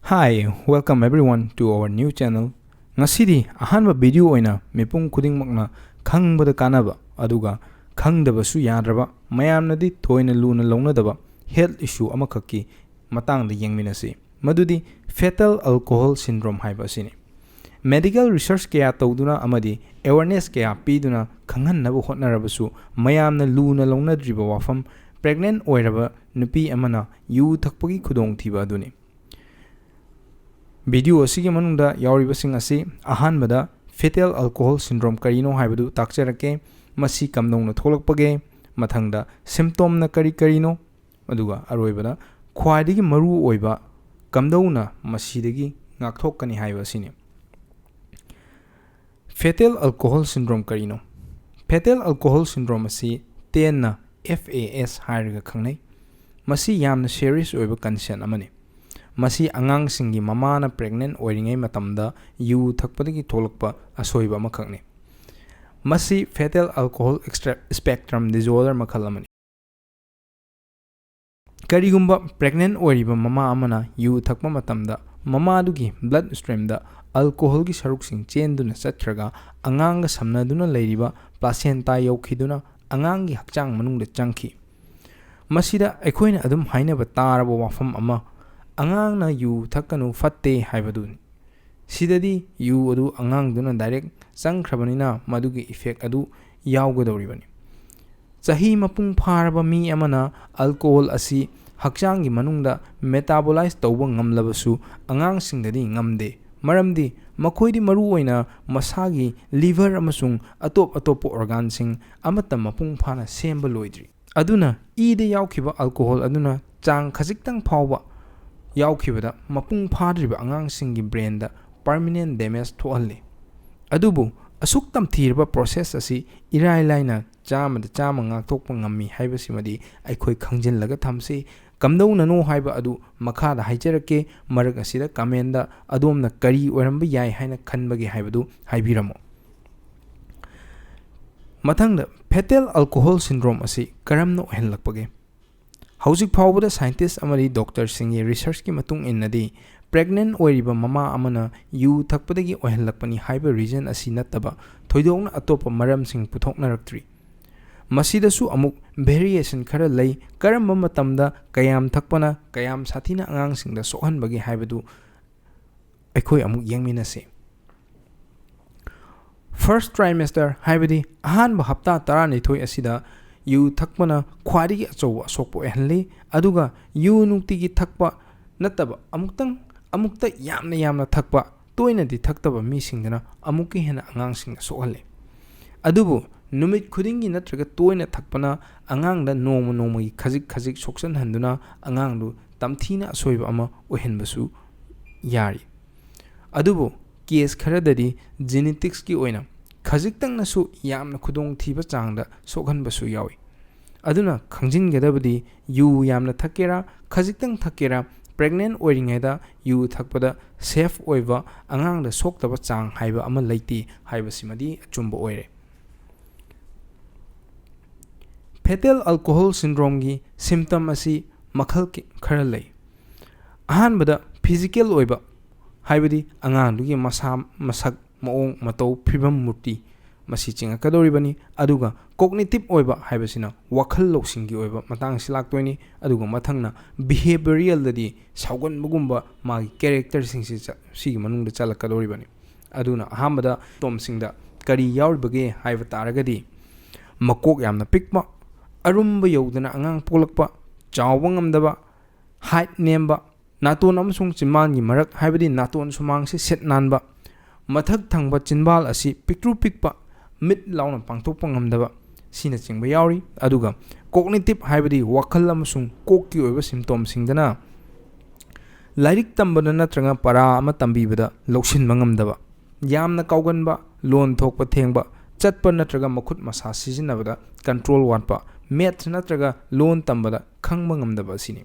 Hi, welcome everyone to our new channel. Ngasidi ahanba video oina mipung khudingmakna khangbada kanaba aduga khangdabasu yadraba mayamnadi thoina luna launadaba health issue amakhakki matangda yengminasi madudi fetal alcohol syndrome haiba asini. Medical research kaya tawduna amadi awareness kaya piduna khanghannabu hotnarabasu mayamna luna launadriba wafam pregnant oiraba nupi amana yu thakpagi khudong thiba aduni. Video asigi manungda yauribasing asi ahanbada fetal alcohol syndrome karino haibadu takcharake masi kamdongna tholakpage mathangda symptom na karino aduga aroibada khwaidigi maru oiba kamdongna masidagi ngakthokani haibasini. Fetal alcohol syndrome karino. Fetal alcohol syndrome asi tenna FAS hairaga khangnai. Masi yamna serious oiba condition amani. Masi angang singi mamana pregnant oiringai matamda yu thakpadagi tholakpa asoiba amakhakni. Masi fetal alcohol spectrum disorder makhal amani. Karigumba pregnant oiriba mama amana yu thakpa matamda mama adugi blood stream da alcohol gi saruksing chenduna chatraga angang ga samnaduna leiriba placenta yaukhiduna angang gi hakchang manungda changki. Masida ekhoina adum hainaba taraba wafam ama angang na yu thakanu fatte haibaduni. Sidadi yu adu angang duna direct changkhrabanina madugi effect adu yawgadoribani. Chahi mapung pharaba mi amana alcohol asi hakchangi manungda metabolize tawba ngamlabasu angang singdadi ngamde. Maramdi makoidi maru oina masagi liver amasung atop organ sing amata mapung phana semba loidri. Aduna ide yawkhiba alcohol aduna chang khajiktang phawba yawkhibada mapung phadriba angang singi brain da permanent damage thohalli. Adubu asuk tamthirba process asi irai laina chama ngakthokpa ngammi haibasimadi aikhoi khangjinlaga thamsi kamdowna no haiba adu makhada haijarake marag asida kamenda adomna kari oiramba yai haina khanbage haibadu haibiramo. Mathangda fetal alcohol syndrome asi karamna ohenlakpage. Haujik phawbada scientist amari doctor singi research ki matung innadi pregnant oiriba mama amana yu thakpadagi ohenlakpani haiba reason asi nattaba thoidongna atopa maram sing puthoknaraktri. Masidasu amuk variation khara lei karamba matamda kayam thakpana kayam sathina angang singda sohanbagi haibadu aikhoi amuk yengminase. First trimester haibadi ahanba hapta taranithoi asida yu thakpana khwadigi achowa asokpo ehanli aduga yu nuktigi thakpa nattaba amukta yamna thakpa toinadi thaktaba mi singdana amukki hena angang singda sohalli. Adubu numit khudingi natraga toina thakpana angangda noma gi khajik soksan handuna angangdu tamthina asoiba ama ohenbasu yari. Adubu case kharadadi genetics ki oina khajiktang nasu yamna khudong thiba changda sokhanbasu yawi. Aduna khangjingadabadi yu yamna thakera khajiktang thakera pregnant oiringaida yu thakpada safe oiba angangda soktaba chang haiba ama leiti haibasimadi achumba oire. Fetal alcohol syndrome gi symptom asi makhal khara lei. Ahanbada physical oiba haibadi angangdugi masak maong matau phibam murti masi chingakadoribani aduga cognitive oiba haibasina wakhal lawsingi oiba matang silaktoini aduga mathangna behavioral dadi saugan bugumba magi character singsi sigi manungda chalakadoribani. Aduna ahambada tomsingda kari yauribage haiba taragadi makok yamna pikpa arumba yodana angang polakpa chawba ngamdaba height nemba naton amasung chimmangi marak haibadi naton sumangsi set nanba mathak thangba chinbal asi pikru pikpa mid launa pangthokpa ngamdaba sina chingba yauri. Aduga cognitive haibadi wakhal amasung kokki oiba symptom singdana lairik tambada natranga para ama tambibada loksinba ngamdaba yamna kauganba lon thokpa thengba chatpa natraga makhut masa sijinabada control watpa math natraga lon tambada khangba ngamdaba sini.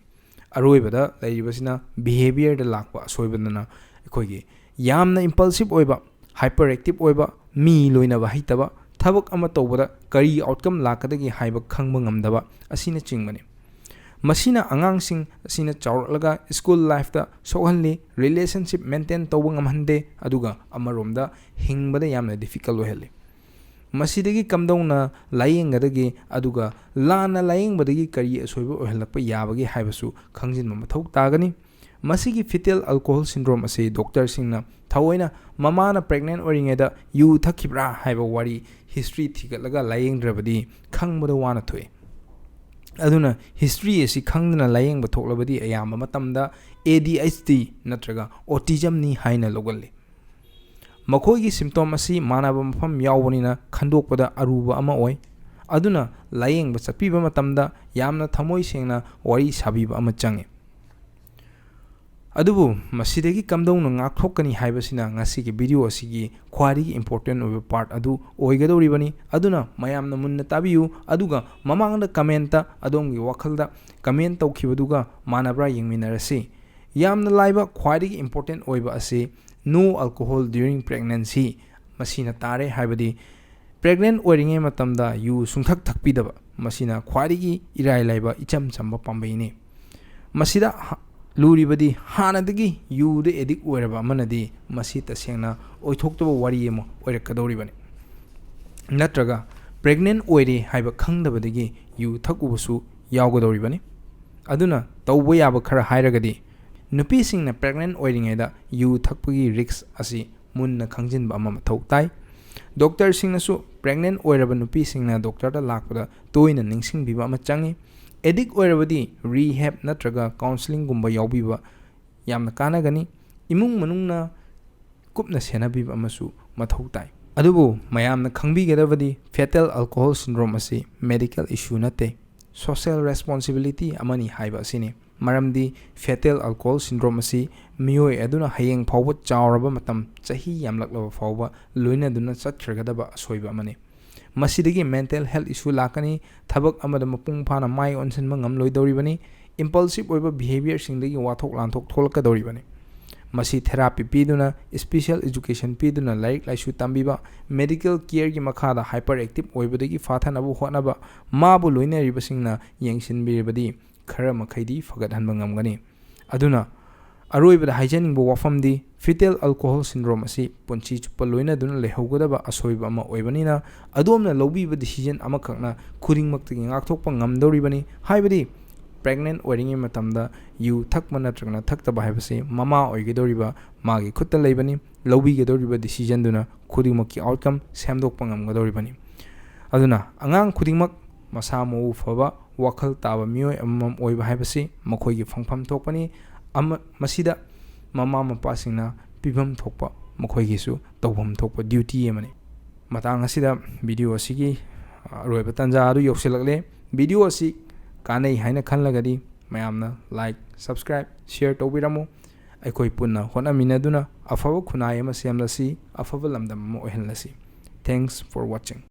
Aroibada lairibasina behavior da lakpa asoibadana ekhoigi yamna impulsive oiba hyperactive oiba mi loinaba haitaba thabak ama tawbada kari outcome lakadagi haiba khangba ngamdaba asina chingmani. ꯃꯁꯤꯅ ꯑꯉꯥꯡꯁꯤꯡ ꯑꯁꯤꯅ ꯆꯥꯎꯔꯛꯂꯒ school ꯂꯥꯏꯐꯇ ꯁꯣꯛꯍꯜꯂꯤ, relationship maintain ꯇꯧꯕ ꯉꯝꯍꯟꯗꯦ, ꯑꯗꯨꯒ ꯑꯃꯔꯣꯝꯗ ꯍꯤꯡꯕꯗ ꯌꯥꯝꯅ ꯗꯤꯐꯤꯀꯜ ꯑꯣꯏꯍꯜꯂꯤ꯫ ꯃꯁꯤꯗꯒꯤ ꯀꯝꯗꯧꯅ ꯂꯥꯌꯦꯡꯒꯗꯒꯦ ꯑꯗꯨꯒ ꯂꯥꯟꯅ ꯂꯥꯌꯦꯡꯕꯗꯒꯤ ꯀꯔꯤ ꯑꯁꯣꯏꯕ ꯑꯣꯏꯍꯜꯂꯛꯄ ꯌꯥꯕꯒꯦ ꯍꯥꯏꯕꯁꯨ ꯈꯪꯖꯤꯟꯕ ꯃꯊꯧ ꯇꯥꯒꯅꯤ꯫ ꯃꯁꯤꯒꯤ ꯐꯤꯇꯦꯜ ꯑꯜꯀꯣꯍꯣꯜ ꯁꯤꯟꯗ꯭ꯔꯣꯝ ꯑꯁꯤ ꯗꯣꯛꯇꯔꯁꯤꯡꯅ ꯊꯑꯣꯏꯅ ꯃꯃꯥꯅ ꯄ꯭ꯔꯦꯒꯅꯦꯟ ꯑꯣꯏꯔꯤꯉꯩꯗ ꯌꯨ ꯊꯛꯈꯤꯕ꯭ꯔꯥ ꯍꯥꯏꯕ ꯋꯥꯔꯤ ꯍꯤꯁꯇ꯭ꯔꯤ ꯊꯤꯒꯠꯂꯒ ꯂꯥꯌꯦꯡꯗ꯭ꯔꯕꯗꯤ ꯈꯪꯕꯗ ꯋꯥꯅ ꯊꯣꯛꯏ꯫ ꯑꯗꯨꯅ ꯍꯤꯁꯇ꯭ꯔꯤ ꯑꯁꯤ ꯈꯪꯗꯅ ꯂꯥꯌꯦꯡꯕ ꯊꯣꯛꯂꯕꯗꯤ ꯑꯌꯥꯝꯕ ꯃꯇꯝꯗ ADHD ꯅꯠꯇ꯭ꯔꯒ ꯑꯣꯇꯤꯖꯝꯅꯤ ꯍꯥꯏꯅ ꯂꯧꯒꯜꯂꯤ꯫ ꯃꯈꯣꯏꯒꯤ ꯁꯤꯝꯇꯣꯝ ꯑꯁꯤ ꯃꯥꯟꯅꯕ ꯃꯐꯝ ꯌꯥꯎꯕꯅꯤꯅ ꯈꯟꯗꯣꯛꯄꯗ ꯑꯔꯨꯕ ꯑꯃ ꯑꯣꯏ꯫ ꯑꯗꯨꯅ ꯂꯥꯌꯦꯡꯕ ꯆꯠꯄꯤꯕ ꯃꯇꯝꯗ ꯌꯥꯝꯅ ꯊꯃꯣꯏ ꯁꯦꯡꯅ ꯋꯥꯔꯤ ꯁꯥꯕꯤꯕ ꯑꯃ ꯆꯪꯏ꯫ ꯑꯗꯨꯕꯨ ꯃꯁꯤꯗꯒꯤ ꯀꯝꯗꯧꯅ ꯉꯥꯛꯊꯣꯛꯀꯅꯤ ꯍꯥꯏꯕꯁꯤꯅ ꯉꯁꯤꯒꯤ ꯚꯤꯗꯤꯑꯣ ꯑꯁꯤꯒꯤ ꯈ꯭ꯋꯥꯏꯗꯒꯤ ꯏꯝꯄꯣꯔꯇꯦꯟ ꯑꯣꯏꯕ ꯄꯥꯔꯠ ꯑꯗꯨ ꯑꯣꯏꯒꯗꯧꯔꯤꯕꯅꯤ꯫ ꯑꯗꯨꯅ ꯃꯌꯥꯝꯅ ꯃꯨꯟꯅ ꯇꯥꯕꯤꯌꯨ, ꯑꯗꯨꯒ ꯃꯃꯥꯡꯗ ꯀꯃꯦꯟꯇ ꯑꯗꯣꯝꯒꯤ ꯋꯥꯈꯜꯗ ꯀꯃꯦꯟ ꯇꯧꯈꯤꯕꯗꯨꯒ ꯃꯥꯟꯅꯕ꯭ꯔꯥ ꯌꯦꯡꯃꯤꯟꯅꯔꯁꯤ꯫ ꯌꯥꯝꯅ ꯂꯥꯏꯕ ꯈ꯭ꯋꯥꯏꯗꯒꯤ ꯏꯝꯄꯣꯔꯇꯦꯟ ꯑꯣꯏꯕ ꯑꯁꯤ ꯅꯣ ꯑꯜꯀꯣꯍꯣꯜ ꯗ꯭ꯌꯨꯔꯤꯡ ꯄ꯭ꯔꯦꯒꯅꯦꯟꯁꯤ ꯃꯁꯤꯅ ꯇꯥꯔꯦ, ꯍꯥꯏꯕꯗꯤ ꯄ꯭ꯔꯦꯒꯅꯦꯟ ꯑꯣꯏꯔꯤꯉꯩ ꯃꯇꯝꯗ ꯌꯨ ꯁꯨꯡꯊꯛ ꯊꯛꯄꯤꯗꯕ ꯃꯁꯤꯅ ꯈ꯭ꯋꯥꯏꯗꯒꯤ ꯏꯔꯥꯏ ꯂꯥꯏꯕ ꯏꯆꯝ ꯆꯝꯕ ꯄꯥꯝꯕꯩꯅꯤ꯫ ꯃꯁꯤꯗ ꯂꯨꯔꯤꯕꯗꯤ ꯍꯥꯟꯅꯗꯒꯤ ꯌꯨꯗ ꯑꯦꯗꯤꯛ ꯑꯣꯏꯔꯕ ꯑꯃꯅꯗꯤ ꯃꯁꯤ ꯇꯁꯦꯡꯅ ꯑꯣꯏꯊꯣꯛꯇꯕ ꯋꯥꯔꯤ ꯑꯃ ꯑꯣꯏꯔꯛꯀꯗꯧꯔꯤꯕꯅꯤ, ꯅꯠꯇ꯭ꯔꯒ ꯄ꯭ꯔꯦꯒꯅꯦꯟ ꯑꯣꯏꯔꯦ ꯍꯥꯏꯕ ꯈꯪꯗꯕꯗꯒꯤ ꯌꯨ ꯊꯛꯎꯕꯁꯨ ꯌꯥꯎꯒꯗꯧꯔꯤꯕꯅꯤ꯫ ꯑꯗꯨꯅ ꯇꯧꯕ ꯌꯥꯕ ꯈꯔ ꯍꯥꯏꯔꯒꯗꯤ ꯅꯨꯄꯤꯁꯤꯡꯅ ꯄ꯭ꯔꯦꯒꯅꯦꯟ ꯑꯣꯏꯔꯤꯉꯩꯗ ꯌꯨ ꯊꯛꯄꯒꯤ ꯔꯤꯛꯁ ꯑꯁꯤ ꯃꯨꯟꯅ ꯈꯪꯖꯤꯟꯕ ꯑꯃ ꯃꯊꯧ ꯇꯥꯏ꯫ ꯗꯣꯛꯇꯔꯁꯤꯡꯅꯁꯨ ꯄ꯭ꯔꯦꯒꯅꯦꯟ ꯑꯣꯏꯔꯕ ꯅꯨꯄꯤꯁꯤꯡꯅ ꯗꯣꯛꯇꯔꯗ ꯂꯥꯛꯄꯗ ꯇꯣꯏꯅ ꯅꯤꯡꯁꯤꯡꯕꯤꯕ ꯑꯃ ꯆꯪꯏ꯫ ꯑꯦꯗꯤꯛ ꯑꯣꯏꯔꯕꯗꯤ ꯔꯤꯍꯦꯕ ꯅꯠꯇ꯭ꯔꯒ ꯀꯥꯎꯟꯁꯤꯂꯤꯡꯒꯨꯝꯕ ꯌꯥꯎꯕꯤꯕ ꯌꯥꯝꯅ ꯀꯥꯟꯅꯒꯅꯤ꯫ ꯏꯃꯨꯡ ꯃꯅꯨꯡꯅ ꯀꯨꯞꯅ ꯁꯦꯟꯅꯕꯤꯕ ꯑꯃꯁꯨ ꯃꯊꯧ ꯇꯥꯏ꯫ ꯑꯗꯨꯕꯨ ꯃꯌꯥꯝꯅ ꯈꯪꯕꯤꯒꯗꯕꯗꯤ ꯐꯦꯇꯦꯜ ꯑꯜꯀꯣꯍꯣꯜ ꯁꯤꯟꯗ꯭ꯔꯣꯝ ꯑꯁꯤ ꯃꯦꯗꯤꯀꯦꯜ ꯏꯁꯨ ꯅꯠꯇꯦ, ꯁꯣꯁꯤꯌꯦꯜ ꯔꯦꯁꯄꯣꯟꯁꯤꯕꯤꯂꯤꯇꯤ ꯑꯃꯅꯤ ꯍꯥꯏꯕ ꯑꯁꯤꯅꯤ꯫ ꯃꯔꯝꯗꯤ ꯐꯦꯇꯦꯜ ꯑꯜꯀꯣꯍꯣꯜ ꯁꯤꯟꯗ꯭ꯔꯣꯝ ꯑꯁꯤ ꯃꯤꯑꯣꯏ ꯑꯗꯨꯅ ꯍꯌꯦꯡ ꯐꯥꯎꯕ ꯆꯥꯎꯔꯕ ꯃꯇꯝ, ꯆꯍꯤ ꯌꯥꯝꯂꯛꯂꯕ ꯐꯥꯎꯕ ꯂꯣꯏꯅꯗꯨꯅ ꯆꯠꯈ꯭ꯔꯒꯗꯕ ꯑꯁꯣꯏꯕ ꯑꯃꯅꯤ꯫ ꯃꯁꯤꯗꯒꯤ ꯃꯦꯟꯇꯦꯜ ꯍꯦꯜꯊ ꯏꯁꯨ ꯂꯥꯛꯀꯅꯤ, ꯊꯕꯛ ꯑꯃꯗ ꯃꯄꯨꯡ ꯐꯥꯅ ꯃꯥꯏ ꯑꯣꯟꯁꯤꯟꯕ ꯉꯝꯂꯣꯏꯗꯧꯔꯤꯕꯅꯤ, ꯏꯝꯄꯜꯁꯤꯞ ꯑꯣꯏꯕ ꯕꯤꯍꯦꯕꯤꯌꯔꯁꯤꯡꯗꯒꯤ ꯋꯥꯊꯣꯛ ꯂꯥꯟꯊꯣꯛ ꯊꯣꯛꯂꯛꯀꯗꯧꯔꯤꯕꯅꯤ꯫ ꯃꯁꯤ ꯊꯦꯔꯥꯄꯤ ꯄꯤꯗꯨꯅ, ꯁ꯭ꯄꯦꯁꯤꯑꯦꯜ ꯑꯦꯖꯨꯀꯦꯁꯟ ꯄꯤꯗꯨꯅ ꯂꯥꯏꯔꯤꯛ ꯂꯥꯏꯁꯨ ꯇꯝꯕꯤꯕ, ꯃꯦꯗꯤꯀꯦꯜ ꯀꯤꯌꯔꯒꯤ ꯃꯈꯥꯗ ꯍꯥꯏꯄꯔ ꯑꯦꯛꯇꯤꯚ ꯑꯣꯏꯕꯗꯒꯤ ꯐꯥꯊꯅꯕ ꯍꯣꯠꯅꯕ, ꯃꯥꯕꯨ ꯂꯣꯏꯅꯔꯤꯕꯁꯤꯡꯅ ꯌꯦꯡꯁꯤꯟꯕꯤꯔꯕꯗꯤ ꯈꯔ ꯃꯈꯩꯗꯤ ꯐꯒꯠꯍꯟꯕ ꯉꯝꯒꯅꯤ꯫ ꯑꯗꯨꯅ ꯑꯔꯣꯏꯕꯗ ꯍꯥꯏꯖꯅꯤꯡꯕ ꯋꯥꯐꯝꯗꯤ ꯐꯤꯇꯦꯜ ꯑꯜꯀꯣꯍꯣꯜ ꯁꯤꯟꯗ꯭ꯔꯣꯝ ꯑꯁꯤ ꯄꯨꯟꯁꯤ ꯆꯨꯞꯄ ꯂꯣꯏꯅꯗꯨꯅ ꯂꯩꯍꯧꯒꯗꯕ ꯑꯁꯣꯏꯕ ꯑꯃ ꯑꯣꯏꯕꯅꯤꯅ ꯑꯗꯣꯝꯅ ꯂꯧꯕꯤꯕ ꯗꯤꯁꯤꯖꯟ ꯑꯃꯈꯛꯅ ꯈꯨꯗꯤꯡꯃꯛꯇꯒꯤ ꯉꯥꯛꯊꯣꯛꯄ ꯉꯝꯗꯧꯔꯤꯕꯅꯤ꯫ ꯍꯥꯏꯕꯗꯤ ꯄ꯭ꯔꯦꯒꯅꯦꯟ ꯑꯣꯏꯔꯤꯉꯩ ꯃꯇꯝꯗ ꯌꯨ ꯊꯛꯄ ꯅꯠꯇ꯭ꯔꯒꯅ ꯊꯛꯇꯕ ꯍꯥꯏꯕꯁꯤ ꯃꯃꯥ ꯑꯣꯏꯒꯗꯧꯔꯤꯕ ꯃꯥꯒꯤ ꯈꯨꯠꯇ ꯂꯩꯕꯅꯤ꯫ ꯂꯧꯕꯤꯒꯗꯧꯔꯤꯕ ꯗꯤꯁꯤꯖꯟꯗꯨꯅ ꯈꯨꯗꯤꯡꯃꯛꯀꯤ ꯑꯥꯎꯠꯀꯝ ꯁꯦꯝꯗꯣꯛꯄ ꯉꯝꯒꯗꯧꯔꯤꯕꯅꯤ꯫ ꯑꯗꯨꯅ ꯑꯉꯥꯡ ꯈꯨꯗꯤꯡꯃꯛ ꯃꯁꯥ ꯃꯎ ꯐꯕ, ꯋꯥꯈꯜ ꯇꯥꯕ ꯃꯤꯑꯣꯏ ꯑꯃꯃꯝ ꯑꯣꯏꯕ ꯍꯥꯏꯕꯁꯤ ꯃꯈꯣꯏꯒꯤ ꯐꯪꯐꯝ ꯊꯣꯛꯄꯅꯤ꯫ ꯃꯁꯤꯗ ꯃꯃꯥ ꯃꯄꯥꯁꯤꯡꯅ ꯄꯤꯐꯝ ꯊꯣꯛꯄ ꯃꯈꯣꯏꯒꯤꯁꯨ ꯇꯧꯐꯝ ꯊꯣꯛꯄ ꯗ꯭ꯌꯨꯇꯤ ꯑꯃꯅꯤ꯫ ꯃꯇꯥꯡ ꯑꯁꯤꯗ ꯚꯤꯗꯤꯑꯣ ꯑꯁꯤꯒꯤ ꯑꯔꯣꯏꯕ ꯇꯥꯟꯖꯥ ꯑꯗꯨ ꯌꯧꯁꯤꯜꯂꯛꯂꯦ꯫ ꯚꯤꯗꯤꯑꯣ ꯑꯁꯤ ꯀꯥꯟꯅꯩ ꯍꯥꯏꯅ ꯈꯜꯂꯒꯗꯤ ꯃꯌꯥꯝꯅ ꯂꯥꯏꯛ, ꯁꯕꯁꯀ꯭ꯔꯥꯏꯕ, ꯁꯤꯌꯔ ꯇꯧꯕꯤꯔꯝꯃꯨ꯫ ꯑꯩꯈꯣꯏ ꯄꯨꯟꯅ ꯍꯣꯠꯅꯃꯤꯟꯅꯗꯨꯅ ꯑꯐꯕ ꯈꯨꯟꯅꯥꯏ ꯑꯃ ꯁꯦꯝꯂꯁꯤ, ꯑꯐꯕ ꯂꯝꯗꯝ ꯑꯃ ꯑꯣꯏꯍꯜꯂꯁꯤ꯫ Thanks four washing.